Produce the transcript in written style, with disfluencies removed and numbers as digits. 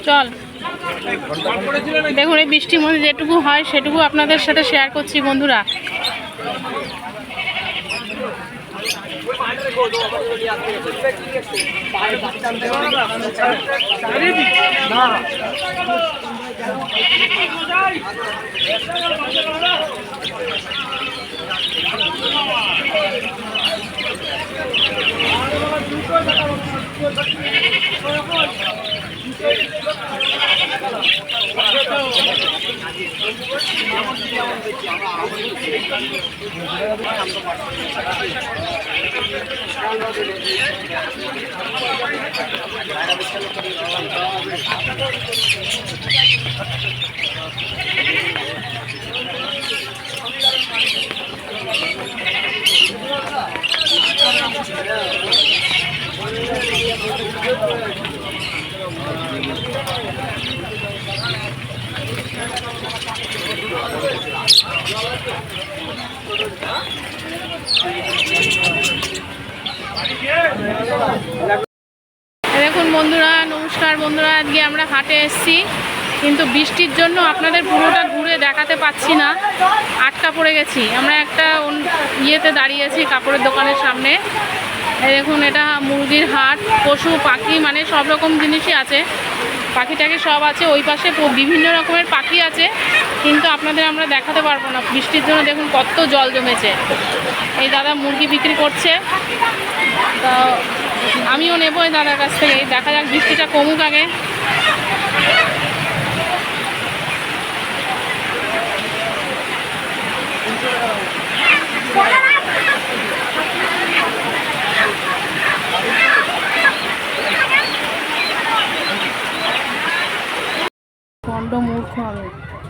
চল দেখুন, এই বৃষ্টির মধ্যে যেটুকু হয় সেটুকু আপনাদের সাথে শেয়ার করছি বন্ধুরা। দেখুন বন্ধুরা, নমস্কার বন্ধুরা, আজকে আমরা হাটে এসেছি, কিন্তু বৃষ্টির জন্য আপনাদের পুরোটা ঘুরে দেখাতে পাচ্ছি না, আটকা পড়ে গেছি। আমরা একটা ইয়েতে দাঁড়িয়েছি, কাপড়ের দোকানের সামনে। দেখুন, এটা মুরগির হাট, পশু পাখি মানে সব রকম জিনিসই আছে, পাখি টাখি সব আছে। ওই পাশে বিভিন্ন রকমের পাখি আছে, কিন্তু আপনাদের আমরা দেখাতে পারবো না বৃষ্টির জন্য। দেখুন কত জল জমেছে। এই দাদা মুরগি বিক্রি করছে, তা আমিও নেবো এই দাদার কাছ থেকে। দেখা যাক, বৃষ্টিটা কমুক আগে। মূর্খ আমি।